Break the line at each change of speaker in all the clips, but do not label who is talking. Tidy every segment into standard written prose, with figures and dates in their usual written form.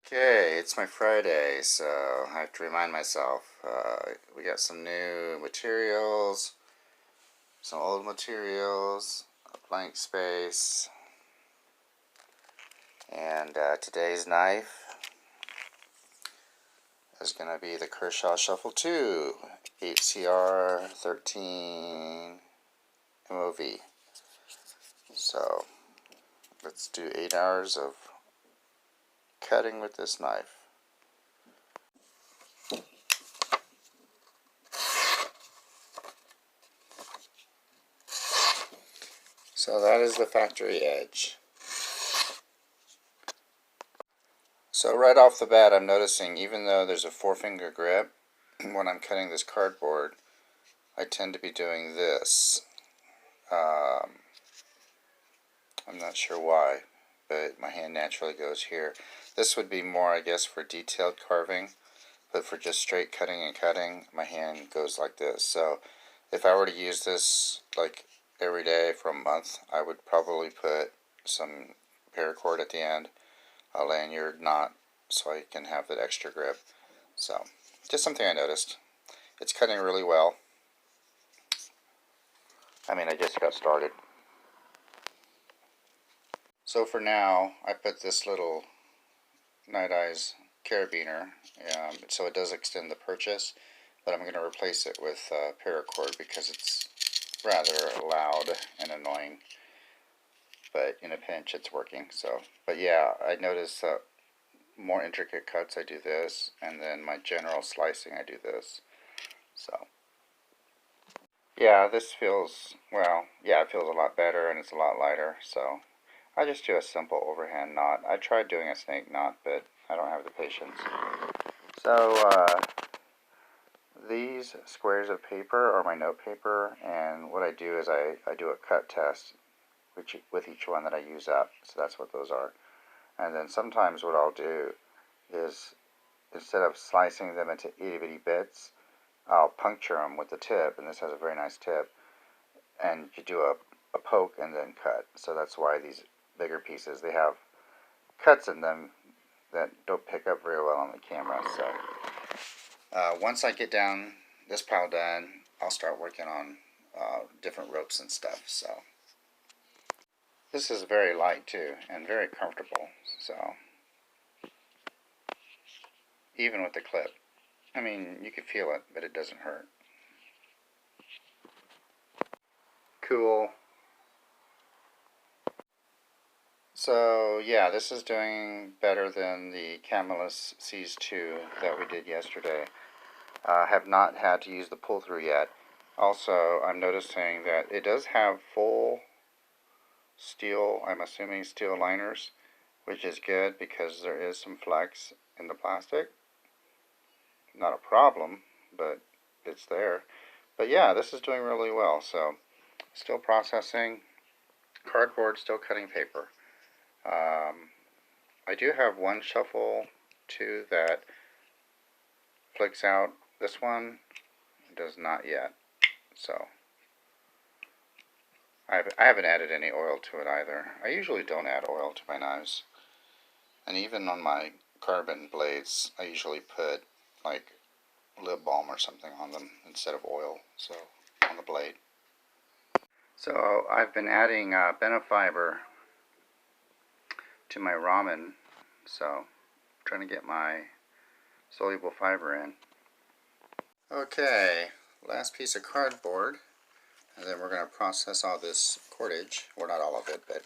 Okay, it's my Friday, so I have to remind myself. We got some new materials, some old materials, a blank space, and today's knife is going to be the Kershaw Shuffle 2 HCR 13 MOV. So let's do 8 hours of cutting with this knife. So that is the factory edge. So right off the bat, I'm noticing even though there's a 4-finger grip, when I'm cutting this cardboard, I tend to be doing this. I'm not sure why, but my hand naturally goes here. This would be more, I guess, for detailed carving, but for just straight cutting and cutting, my hand goes like this. So if I were to use this like every day for a month, I would probably put some paracord at the end, a lanyard knot, so I can have that extra grip. So just something I noticed. It's cutting really well. I just got started. So for now, I put this little Night Eyes carabiner, so it does extend the purchase, but I'm going to replace it with paracord because it's rather loud and annoying. But in a pinch, it's working. So, but yeah, I notice more intricate cuts I do this, and then my general slicing I do this. So yeah, this feels, well, yeah, it feels a lot better and it's a lot lighter. So I just do a simple overhand knot. I tried doing a snake knot, but I don't have the patience. So these squares of paper are my note paper, and what I do is I do a cut test with each one that I use up. So that's what those are. And then sometimes what I'll do is, instead of slicing them into itty bitty bits, I'll puncture them with the tip, and this has a very nice tip, and you do a poke and then cut. So that's why these bigger pieces, they have cuts in them that don't pick up very well on the camera. So once I get down this pile done, I'll start working on different ropes and stuff. So this is very light too, and very comfortable. So even with the clip, you can feel it, but it doesn't hurt. Cool. So yeah, this is doing better than the Camelus Seas 2 that we did yesterday. Have not had to use the pull-through yet. Also, I'm noticing that it does have full steel, I'm assuming steel liners, which is good because there is some flex in the plastic. Not a problem, but it's there. But yeah, this is doing really well. So still processing, cardboard, still cutting paper. I do have one shuffle too that flicks out. This one does not yet. So I haven't added any oil to it either. I usually don't add oil to my knives. And even on my carbon blades, I usually put like lip balm or something on them instead of oil, so on the blade. So I've been adding benefiber to my ramen, so I'm trying to get my soluble fiber in. Okay, last piece of cardboard, and then we're going to process all this cordage, or not all of it, but,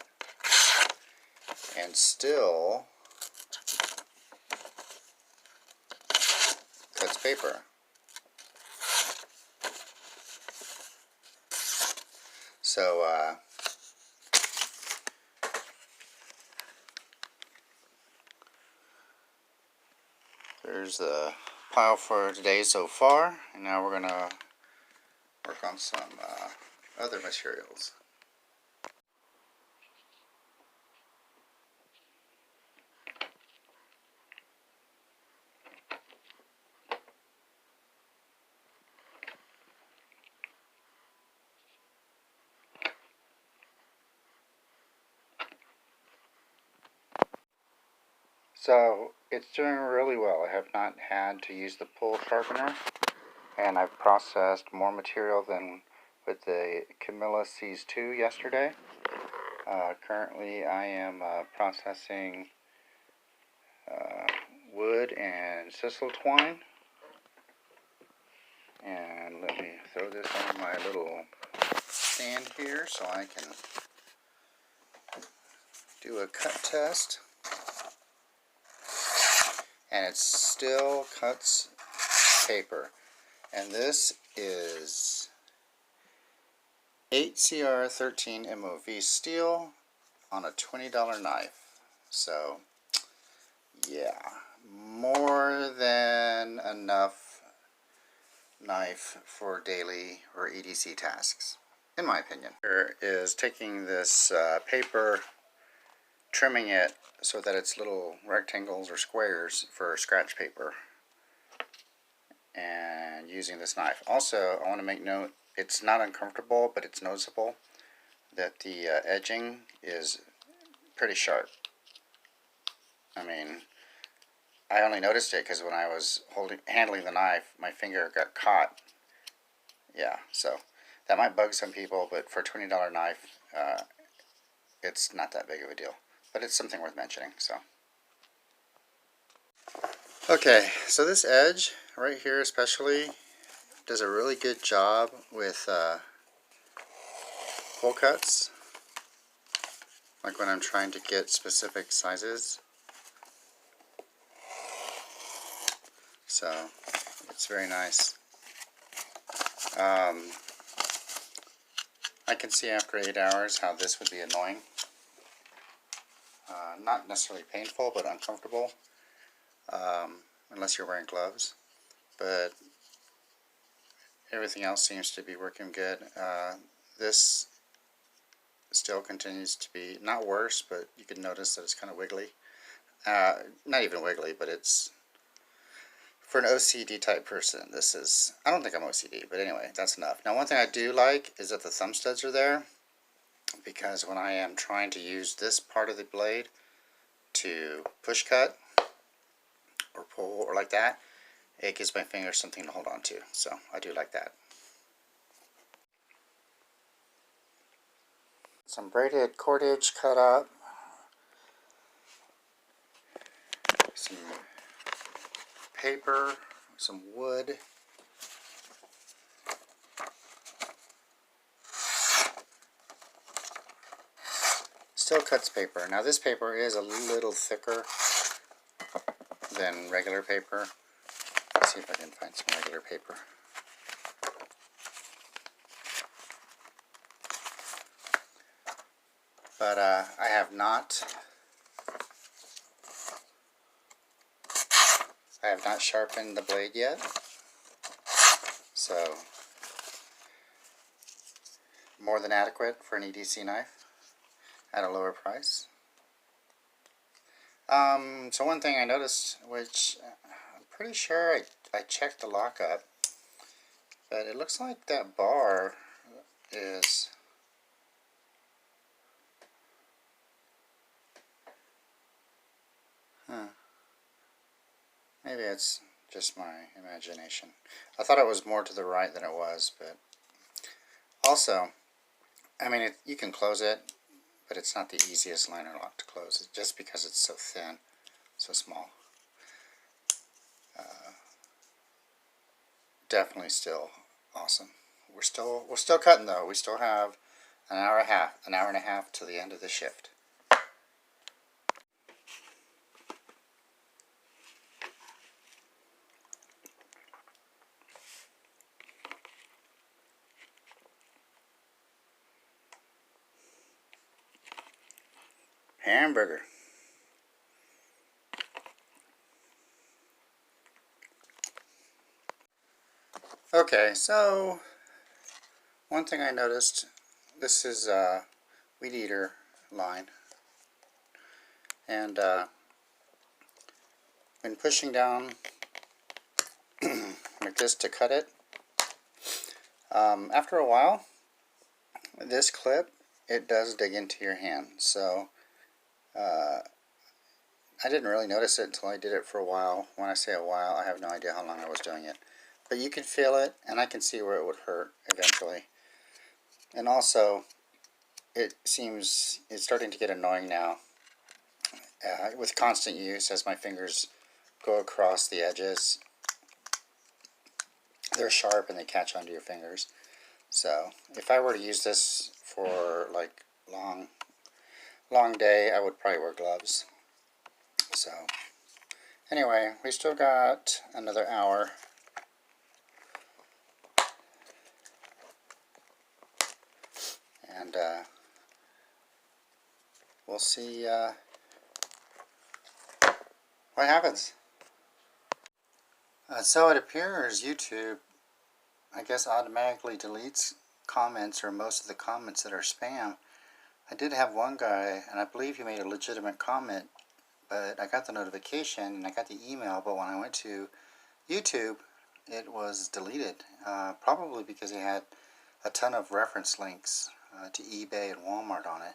and still cuts paper. So there's the pile for today so far, and now we're going to work on some other materials. So it's doing really well. I have not had to use the pull sharpener, and I've processed more material than with the Camilla Seas 2 yesterday. Currently I am processing wood and sisal twine. And let me throw this on my little stand here so I can do a cut test. And it still cuts paper. And this is 8CR13 MOV steel on a $20 knife. So, yeah, more than enough knife for daily or EDC tasks, in my opinion. Here is taking this paper, trimming it so that it's little rectangles or squares for scratch paper, and using this knife. Also, I want to make note, it's not uncomfortable, but it's noticeable that the edging is pretty sharp. I mean, I only noticed it because when I was handling the knife, my finger got caught. Yeah, so that might bug some people, but for a $20 knife, it's not that big of a deal. But it's something worth mentioning, so. Okay, so this edge right here especially does a really good job with hole cuts, like when I'm trying to get specific sizes. So it's very nice. I can see after 8 hours how this would be annoying. Not necessarily painful, but uncomfortable, unless you're wearing gloves. But everything else seems to be working good. This still continues to be, not worse, but you can notice that it's kind of wiggly. Not even wiggly, but it's, for an OCD type person, this is, I don't think I'm OCD, but anyway, that's enough. Now, one thing I do like is that the thumb studs are there, because when I am trying to use this part of the blade to push cut or pull or like that, it gives my fingers something to hold on to, so I do like that. Some braided cordage cut up, some paper, some wood, still cuts paper. Now this paper is a little thicker than regular paper. Let's see if I can find some regular paper. But I have not sharpened the blade yet, so more than adequate for an EDC knife at a lower price. So one thing I noticed, which I'm pretty sure I checked the lockup, but it looks like that bar is maybe it's just my imagination. I thought it was more to the right than it was, but also, I mean, you can close it, but it's not the easiest liner lock to close, just because it's so thin, so small. Definitely still awesome. We're still cutting though. We still have an hour and a half to the end of the shift. Hamburger. Okay, so one thing I noticed, this is a weed eater line, and when pushing down like this to cut it, after a while, this clip, it does dig into your hand, so I didn't really notice it until I did it for a while. When I say a while, I have no idea how long I was doing it. But you can feel it, and I can see where it would hurt eventually. And also, it's starting to get annoying now with constant use as my fingers go across the edges. They're sharp and they catch onto your fingers. So if I were to use this for like long day, I would probably wear gloves. So anyway, we still got another hour. And we'll see what happens. So it appears YouTube, I guess, automatically deletes comments, or most of the comments that are spam. I did have one guy, and I believe he made a legitimate comment, but I got the notification and I got the email, but when I went to YouTube, it was deleted. Probably because he had a ton of reference links to eBay and Walmart on it.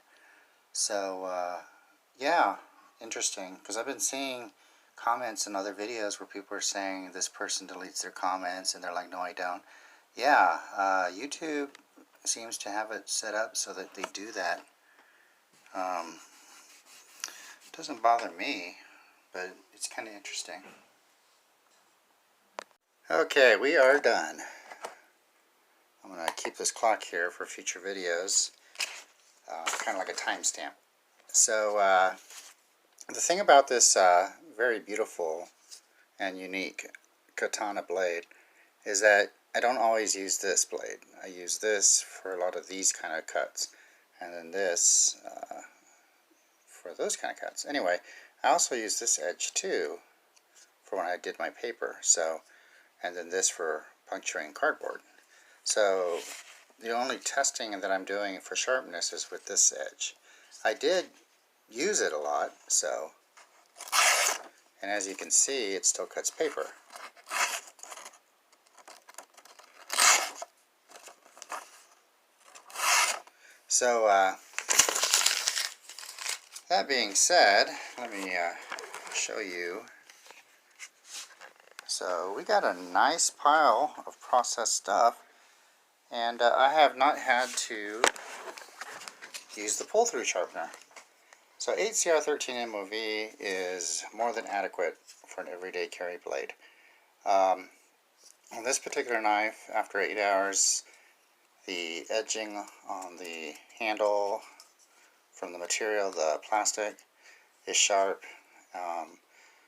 So, yeah, interesting, because I've been seeing comments in other videos where people are saying this person deletes their comments, and they're like, no, I don't. Yeah, YouTube seems to have it set up so that they do that. It doesn't bother me, but it's kind of interesting. Okay, we are done. I'm going to keep this clock here for future videos, kind of like a timestamp. So, the thing about this very beautiful and unique katana blade is that I don't always use this blade. I use this for a lot of these kind of cuts, and then this for those kind of cuts. Anyway, I also use this edge too for when I did my paper. So, and then this for puncturing cardboard. So the only testing that I'm doing for sharpness is with this edge. I did use it a lot, so, and as you can see, it still cuts paper. So that being said, let me show you. So we got a nice pile of processed stuff, and I have not had to use the pull-through sharpener. So 8CR13 MOV is more than adequate for an everyday carry blade. On this particular knife, after 8 hours, the edging on the handle from the material, the plastic, is sharp.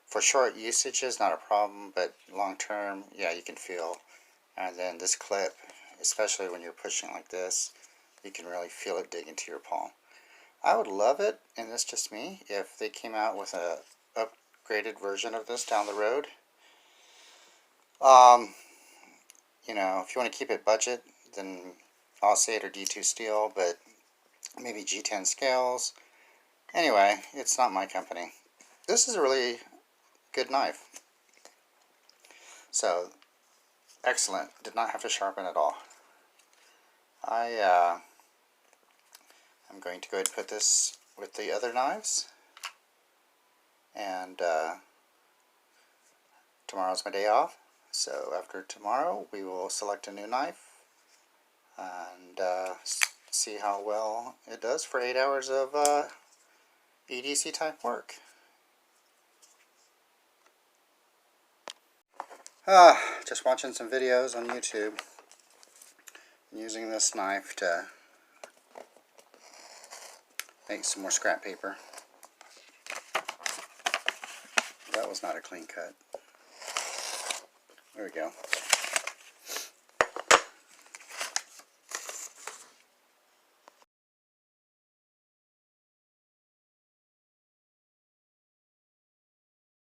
For short usage is not a problem, but long term, yeah, you can feel. And then this clip, especially when you're pushing like this, you can really feel it dig into your palm. I would love it, and that's just me, if they came out with a upgraded version of this down the road. You know, if you want to keep it budget, then All-State or D2 steel, but maybe G10 scales. Anyway, it's not my company. This is a really good knife. So, excellent. Did not have to sharpen at all. I'm going to go ahead and put this with the other knives. And tomorrow's my day off. So after tomorrow, we will select a new knife and see how well it does for 8 hours of EDC type work. Just watching some videos on YouTube and using this knife to make some more scrap paper. That was not a clean cut. There we go.